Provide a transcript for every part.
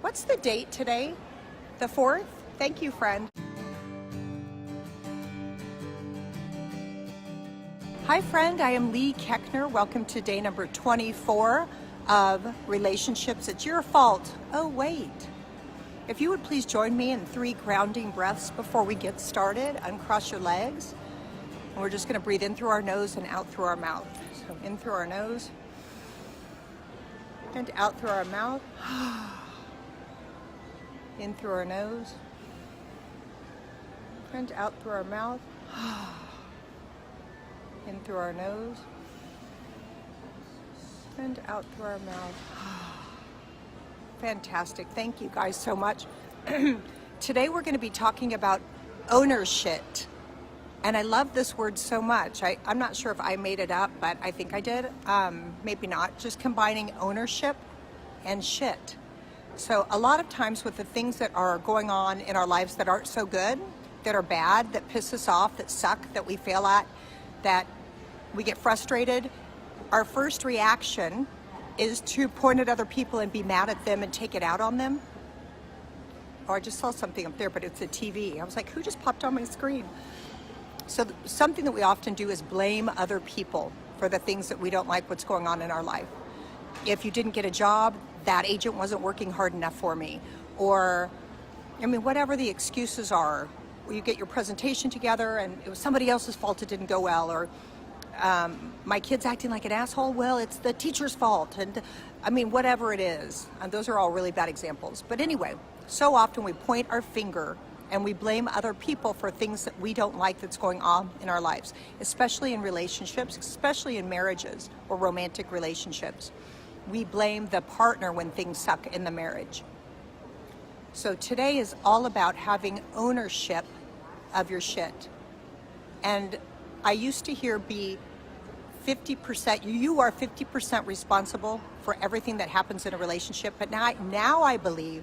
What's the date today? The 4th? Thank you, friend. Hi, friend. I am Lee Keckner. Welcome to day number 24 of Relationships. It's your fault. Oh, wait. If you would please join me in 3 grounding breaths before we get started. Uncross your legs. And we're just going to breathe in through our nose and out through our mouth. So in through our nose and out through our mouth. In through our nose and out through our mouth. In through our nose and out through our mouth. Fantastic. Thank you guys so much. Today we're going to be talking about ownership. And I love this word so much. I'm not sure if I made it up, but I think I did. Maybe not. Just combining ownership and shit. So a lot of times with the things that are going on in our lives that aren't so good, that are bad, that piss us off, that suck, that we fail at, that we get frustrated, our first reaction is to point at other people and be mad at them and take it out on them. Oh, I just saw something up there, but it's a TV. I was like, who just popped on my screen? So something that we often do is blame other people for the things that we don't like what's going on in our life. If you didn't get a job, that agent wasn't working hard enough for me. Or, whatever the excuses are. You get your presentation together and it was somebody else's fault it didn't go well. Or my kid's acting like an asshole. Well, it's the teacher's fault. And whatever it is. And those are all really bad examples. But anyway, so often we point our finger and we blame other people for things that we don't like that's going on in our lives, especially in relationships, especially in marriages or romantic relationships. We blame the partner when things suck in the marriage. So today is all about having ownership of your shit. And I used to hear be 50%, you are 50% responsible for everything that happens in a relationship, but now I believe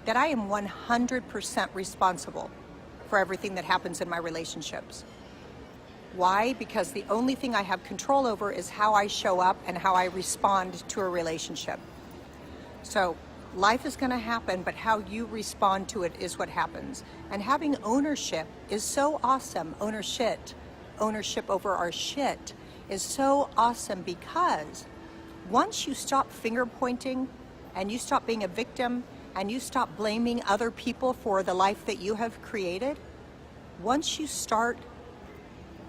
that I am 100% responsible for everything that happens in my relationships. Why? Because the only thing I have control over is how I show up and how I respond to a relationship. So life is going to happen, but how you respond to it is what happens. And having ownership is so awesome. Ownership over our shit is so awesome, because once you stop finger pointing and you stop being a victim and you stop blaming other people for the life that you have created, once you start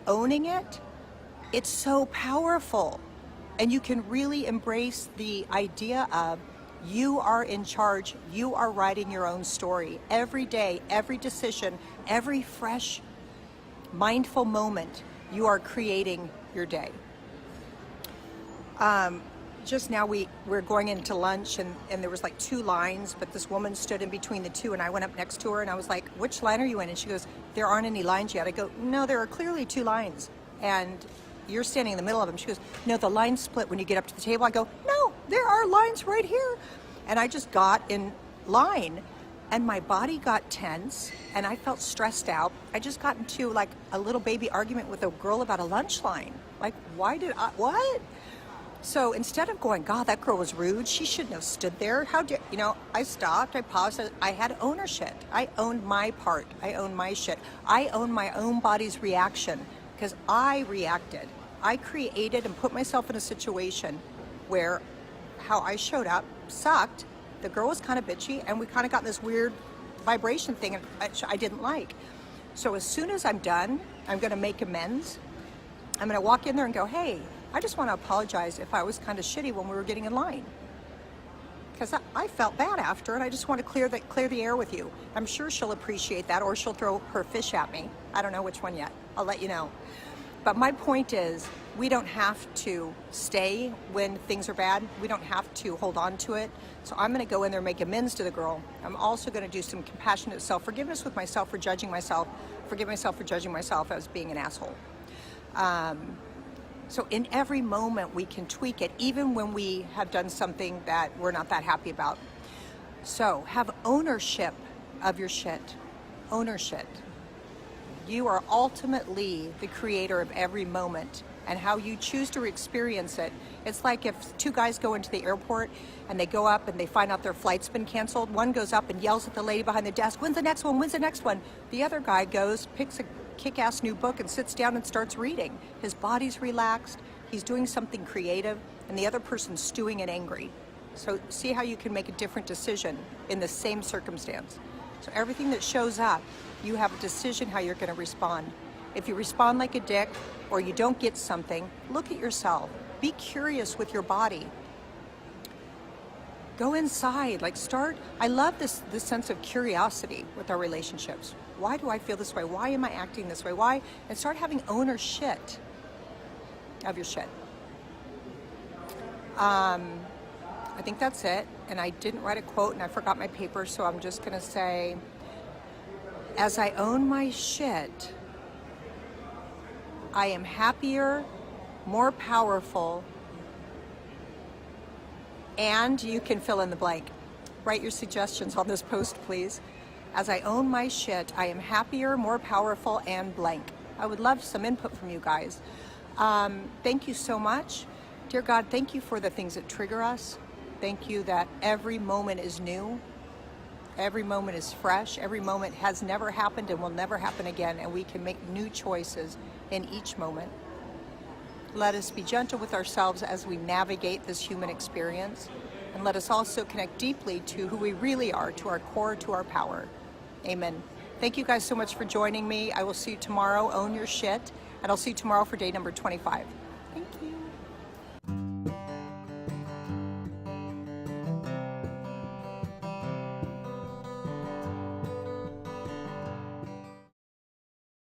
owning it, it's so powerful. And you can really embrace the idea of you are in charge, you are writing your own story. Every day, every decision, every fresh, mindful moment, you are creating your day. Just now we're going into lunch and there was like 2 lines, but this woman stood in between the 2 and I went up next to her and I was like, which line are you in? And she goes, there aren't any lines yet. I go, no, there are clearly 2 lines and you're standing in the middle of them. She goes, no, the lines split when you get up to the table. I go, no, there are lines right here. And I just got in line and my body got tense and I felt stressed out. I just got into like a little baby argument with a girl about a lunch line. Like, what? So instead of going, God, that girl was rude, she shouldn't have stood there. I stopped, I paused, I had ownership. I owned my part, I owned my shit. I owned my own body's reaction because I reacted. I created and put myself in a situation where how I showed up sucked. The girl was kind of bitchy and we kind of got this weird vibration thing and I didn't like. So as soon as I'm done, I'm gonna make amends. I'm gonna walk in there and go, hey, I just want to apologize if I was kind of shitty when we were getting in line. Because I felt bad after and I just want to clear the air with you. I'm sure she'll appreciate that, or she'll throw her fish at me. I don't know which one yet. I'll let you know. But my point is, we don't have to stay when things are bad. We don't have to hold on to it. So I'm going to go in there and make amends to the girl. I'm also going to do some compassionate self-forgiveness with myself for judging myself. Forgive myself for judging myself as being an asshole. So in every moment we can tweak it, even when we have done something that we're not that happy about. So have ownership of your shit. Ownership. You are ultimately the creator of every moment, and how you choose to experience it It's like if two guys go into the airport and they go up and they find out their flight's been canceled. One goes up and yells at the lady behind the desk, "When's the next one? When's the next one?" The other guy goes, picks a kick-ass new book and sits down and starts reading. His body's relaxed, he's doing something creative, and the other person's stewing and angry. So see how you can make a different decision in the same circumstance. So everything that shows up, you have a decision how you're going to respond. If you respond like a dick or you don't get something, look at yourself. Be curious with your body. Go inside, I love this sense of curiosity with our relationships. Why do I feel this way? Why am I acting this way? Why? And start having ownership of your shit. I think that's it. And I didn't write a quote and I forgot my paper, so I'm just gonna say, as I own my shit, I am happier, more powerful, and you can fill in the blank. Write your suggestions on this post, please. As I own my shit, I am happier, more powerful, and blank. I would love some input from you guys. Thank you so much. Dear God, thank you for the things that trigger us. Thank you that every moment is new. Every moment is fresh. Every moment has never happened and will never happen again, and we can make new choices in each moment. Let us be gentle with ourselves as we navigate this human experience, and let us also connect deeply to who we really are, to our core, to our power. Amen. Thank you guys so much for joining me. I will see you tomorrow. Own your shit, and I'll see you tomorrow for day number 25. Thank you.